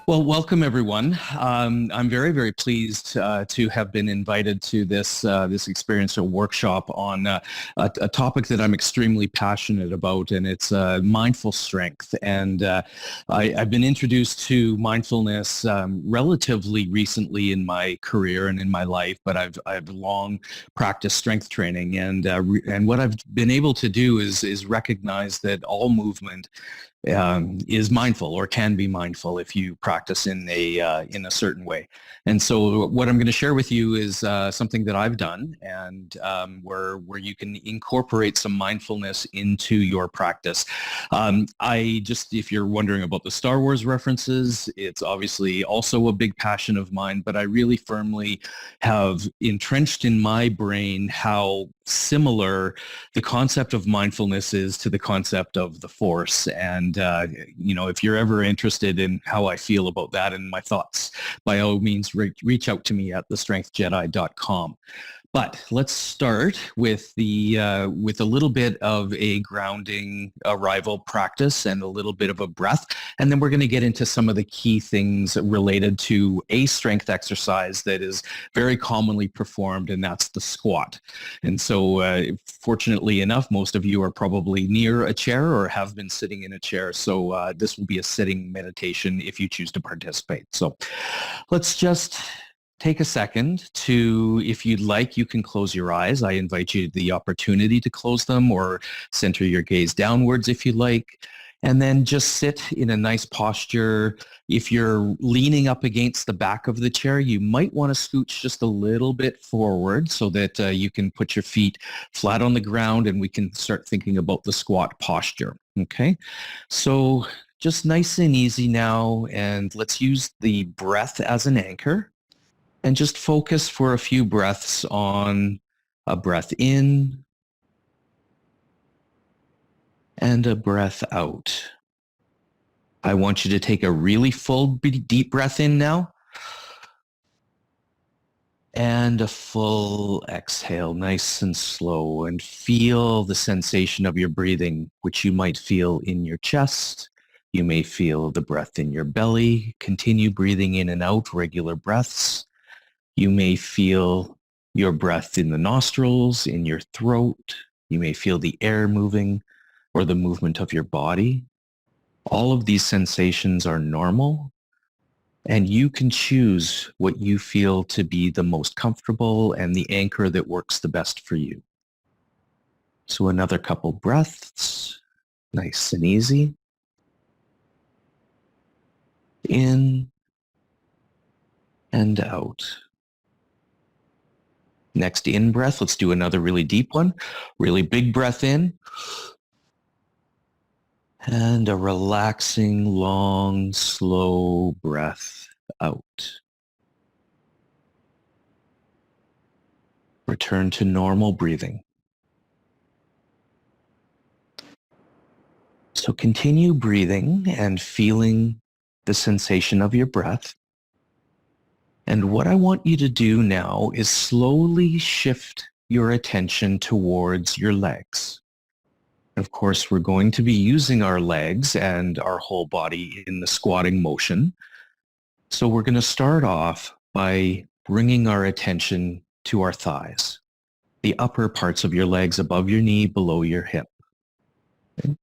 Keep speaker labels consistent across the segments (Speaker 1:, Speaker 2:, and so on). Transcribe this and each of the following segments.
Speaker 1: Well, welcome everyone. I'm very, very pleased to have been invited to this experiential workshop on a topic that I'm extremely passionate about, and it's mindful strength. And I've been introduced to mindfulness relatively recently in my career and in my life, but I've long practiced strength training, and what I've been able to do is recognize that all movement is mindful or can be mindful if you practice in a certain way. And so what I'm going to share with you is something that I've done, and where you can incorporate some mindfulness into your practice. If you're wondering about the Star Wars references, it's obviously also a big passion of mine, but I really firmly have entrenched in my brain how similar the concept of mindfulness is to the concept of the Force. And if you're ever interested in how I feel about that and my thoughts, by all means, reach out to me at thestrengthjedi.com. But let's start with a little bit of a grounding arrival practice and a little bit of a breath. And then we're going to get into some of the key things related to a strength exercise that is very commonly performed, and that's the squat. And so fortunately enough, most of you are probably near a chair or have been sitting in a chair. So this will be a sitting meditation if you choose to participate. So let's just take a second to, if you'd like, you can close your eyes. I invite you the opportunity to close them or center your gaze downwards if you like. And then just sit in a nice posture. If you're leaning up against the back of the chair, you might want to scooch just a little bit forward so that you can put your feet flat on the ground and we can start thinking about the squat posture. Okay, so just nice and easy now, and let's use the breath as an anchor. And just focus for a few breaths on a breath in and a breath out. I want you to take a really full, deep breath in now. And a full exhale, nice and slow. And feel the sensation of your breathing, which you might feel in your chest. You may feel the breath in your belly. Continue breathing in and out, regular breaths. You may feel your breath in the nostrils, in your throat. You may feel the air moving or the movement of your body. All of these sensations are normal, and you can choose what you feel to be the most comfortable and the anchor that works the best for you. So another couple breaths, nice and easy. In and out. Next in breath, let's do another really deep one. Really big breath in. And a relaxing, long, slow breath out. Return to normal breathing. So continue breathing and feeling the sensation of your breath. And what I want you to do now is slowly shift your attention towards your legs. Of course, we're going to be using our legs and our whole body in the squatting motion. So we're going to start off by bringing our attention to our thighs, the upper parts of your legs above your knee, below your hip. Okay?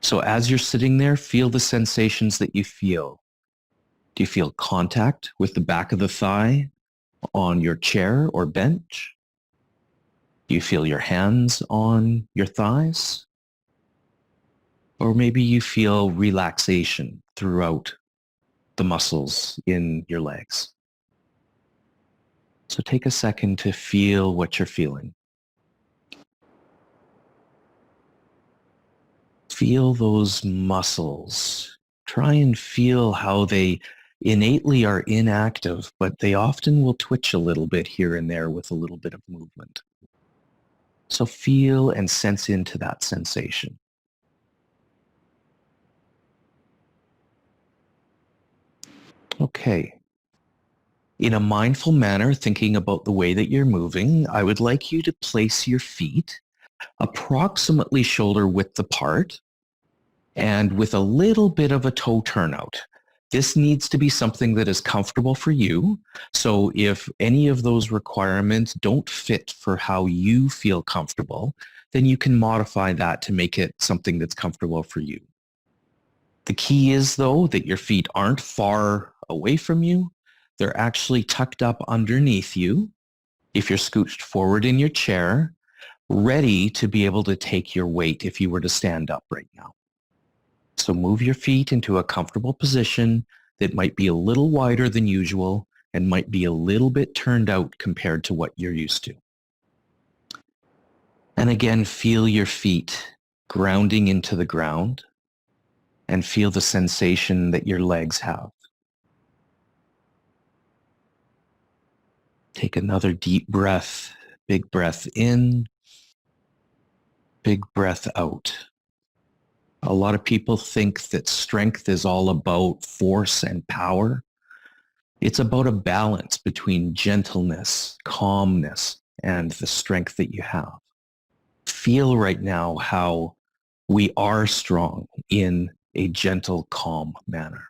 Speaker 1: So as you're sitting there, feel the sensations that you feel. Do you feel contact with the back of the thigh on your chair or bench? Do you feel your hands on your thighs? Or maybe you feel relaxation throughout the muscles in your legs. So take a second to feel what you're feeling. Feel those muscles. Try and feel how they innately are inactive, but they often will twitch a little bit here and there with a little bit of movement. So feel and sense into that sensation. Okay. In a mindful manner, thinking about the way that you're moving, I would like you to place your feet approximately shoulder width apart and with a little bit of a toe turnout. This needs to be something that is comfortable for you. So if any of those requirements don't fit for how you feel comfortable, then you can modify that to make it something that's comfortable for you. The key is, though, that your feet aren't far away from you. They're actually tucked up underneath you. If you're scooched forward in your chair, ready to be able to take your weight if you were to stand up right now. So move your feet into a comfortable position that might be a little wider than usual and might be a little bit turned out compared to what you're used to. And again, feel your feet grounding into the ground and feel the sensation that your legs have. Take another deep breath, big breath in, big breath out. A lot of people think that strength is all about force and power. It's about a balance between gentleness, calmness, and the strength that you have. Feel right now how we are strong in a gentle, calm manner.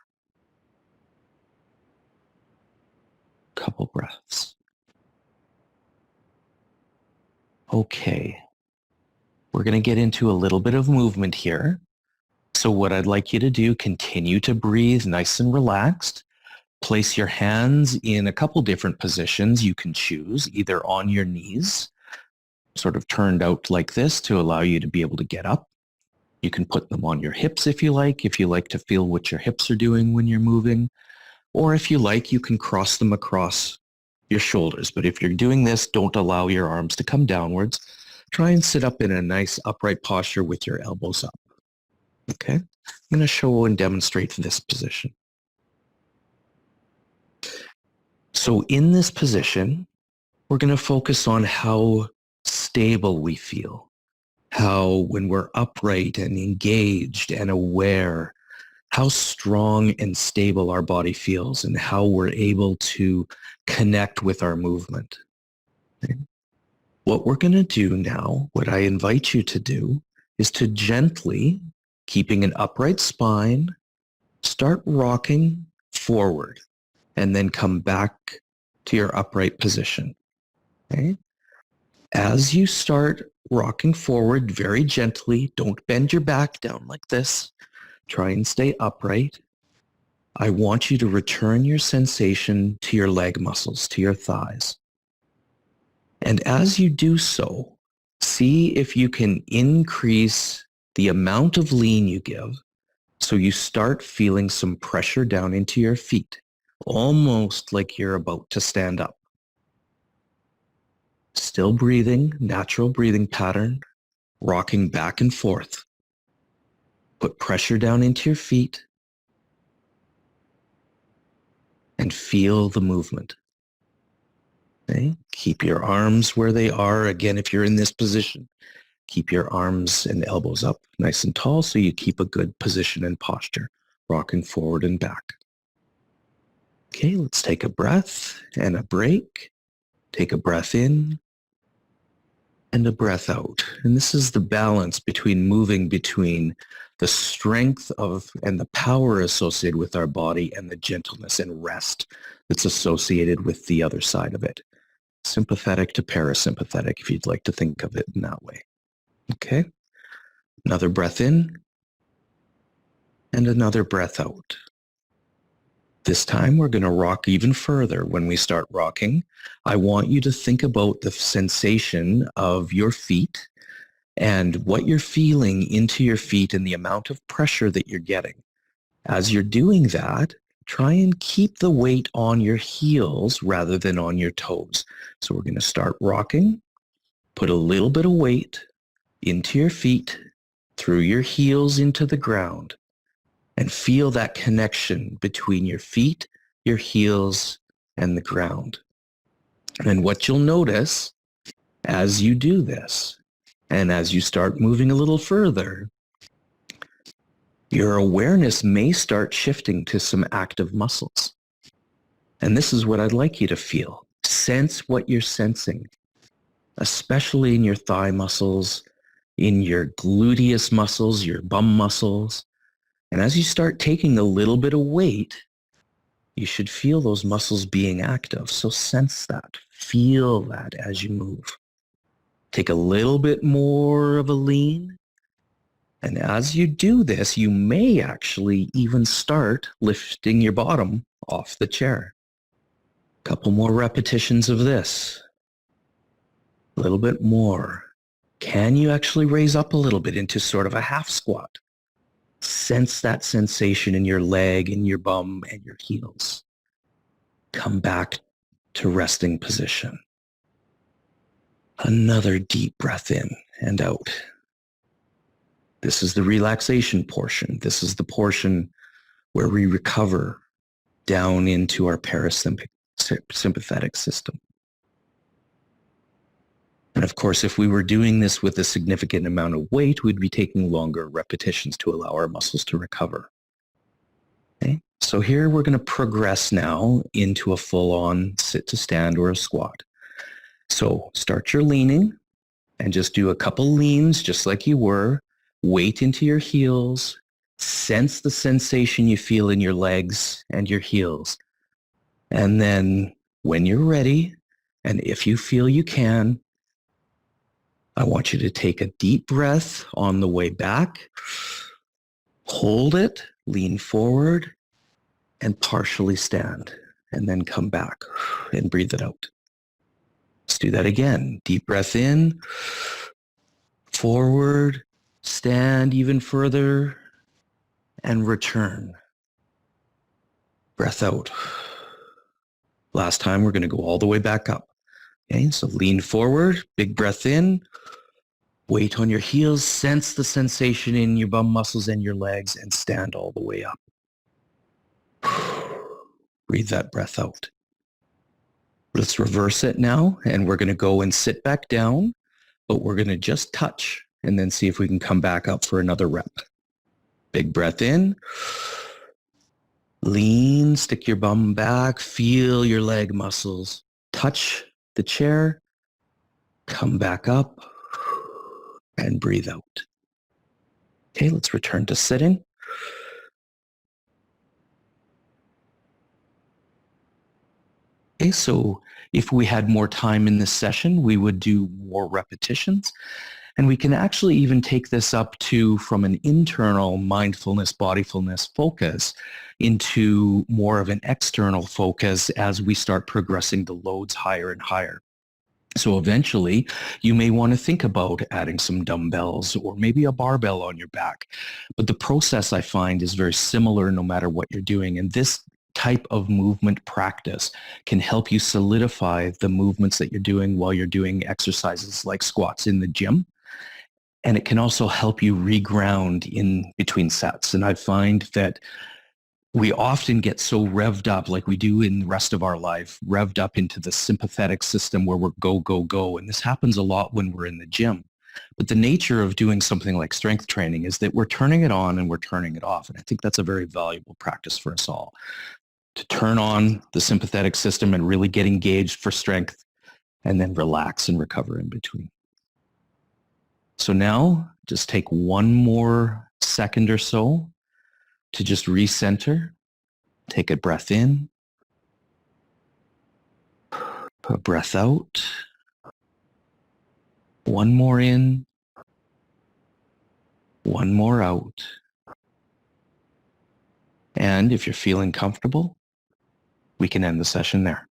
Speaker 1: Couple breaths. Okay. We're going to get into a little bit of movement here. So what I'd like you to do, continue to breathe nice and relaxed. Place your hands in a couple different positions you can choose, either on your knees, sort of turned out like this to allow you to be able to get up. You can put them on your hips if you like to feel what your hips are doing when you're moving. Or if you like, you can cross them across your shoulders. But if you're doing this, don't allow your arms to come downwards. Try and sit up in a nice upright posture with your elbows up. Okay? I'm going to show and demonstrate this position. So in this position, we're going to focus on how stable we feel, how when we're upright and engaged and aware, how strong and stable our body feels and how we're able to connect with our movement. Okay? What we're going to do now, what I invite you to do, is to gently, keeping an upright spine, start rocking forward and then come back to your upright position. Okay? As you start rocking forward very gently, don't bend your back down like this. Try and stay upright. I want you to return your sensation to your leg muscles, to your thighs. And as you do so, see if you can increase the amount of lean you give so you start feeling some pressure down into your feet, almost like you're about to stand up. Still breathing, natural breathing pattern, rocking back and forth. Put pressure down into your feet and feel the movement. Okay? Keep your arms where they are. Again, if you're in this position, keep your arms and elbows up nice and tall so you keep a good position and posture, rocking forward and back. Okay, let's take a breath and a break. Take a breath in and a breath out. And this is the balance between moving between the strength of and the power associated with our body and the gentleness and rest that's associated with the other side of it. Sympathetic to parasympathetic, if you'd like to think of it in that way. Okay? Another breath in and another breath out. This time we're going to rock even further. When we start rocking, I want you to think about the sensation of your feet and what you're feeling into your feet and the amount of pressure that you're getting. As you're doing that, try and keep the weight on your heels rather than on your toes. So we're going to start rocking. Put a little bit of weight into your feet, through your heels into the ground, and feel that connection between your feet, your heels, and the ground. And what you'll notice as you do this, and as you start moving a little further, your awareness may start shifting to some active muscles. And this is what I'd like you to feel. Sense what you're sensing, especially in your thigh muscles, in your gluteus muscles, your bum muscles. And as you start taking a little bit of weight you should feel those muscles being active. So sense that, feel that as you move. Take a little bit more of a lean. And as you do this, you may actually even start lifting your bottom off the chair. A couple more repetitions of this. A little bit more. Can you actually raise up a little bit into sort of a half squat? Sense that sensation in your leg, in your bum, and your heels. Come back to resting position. Another deep breath in and out. This is the relaxation portion. This is the portion where we recover down into our parasympathetic system. And of course, if we were doing this with a significant amount of weight, we'd be taking longer repetitions to allow our muscles to recover. Okay? So here we're going to progress now into a full-on sit to stand or a squat. So start your leaning and just do a couple leans just like you were. Weight into your heels. Sense the sensation you feel in your legs and your heels. And then when you're ready, and if you feel you can, I want you to take a deep breath on the way back. Hold it, lean forward, and partially stand. And then come back and breathe it out. Let's do that again. Deep breath in, forward, stand even further, and return. Breath out. Last time, we're going to go all the way back up. Okay, so lean forward, big breath in, weight on your heels, sense the sensation in your bum muscles and your legs, and stand all the way up. Breathe that breath out. Let's reverse it now, and we're going to go and sit back down, but we're going to just touch and then see if we can come back up for another rep. Big breath in. Lean, stick your bum back, feel your leg muscles. Touch the chair, come back up, and breathe out. Okay, let's return to sitting. Okay, so if we had more time in this session, we would do more repetitions. And we can actually even take this up to from an internal mindfulness, bodyfulness focus into more of an external focus as we start progressing the loads higher and higher. So eventually, you may want to think about adding some dumbbells or maybe a barbell on your back. But the process, I find, is very similar no matter what you're doing. And this type of movement practice can help you solidify the movements that you're doing while you're doing exercises like squats in the gym. And it can also help you reground in between sets. And I find that we often get so revved up like we do in the rest of our life, revved up into the sympathetic system where we're go, go, go. And this happens a lot when we're in the gym. But the nature of doing something like strength training is that we're turning it on and we're turning it off. And I think that's a very valuable practice for us all, to turn on the sympathetic system and really get engaged for strength and then relax and recover in between. So now just take one more second or so to just recenter. Take a breath in, a breath out, one more in, one more out. And if you're feeling comfortable, we can end the session there.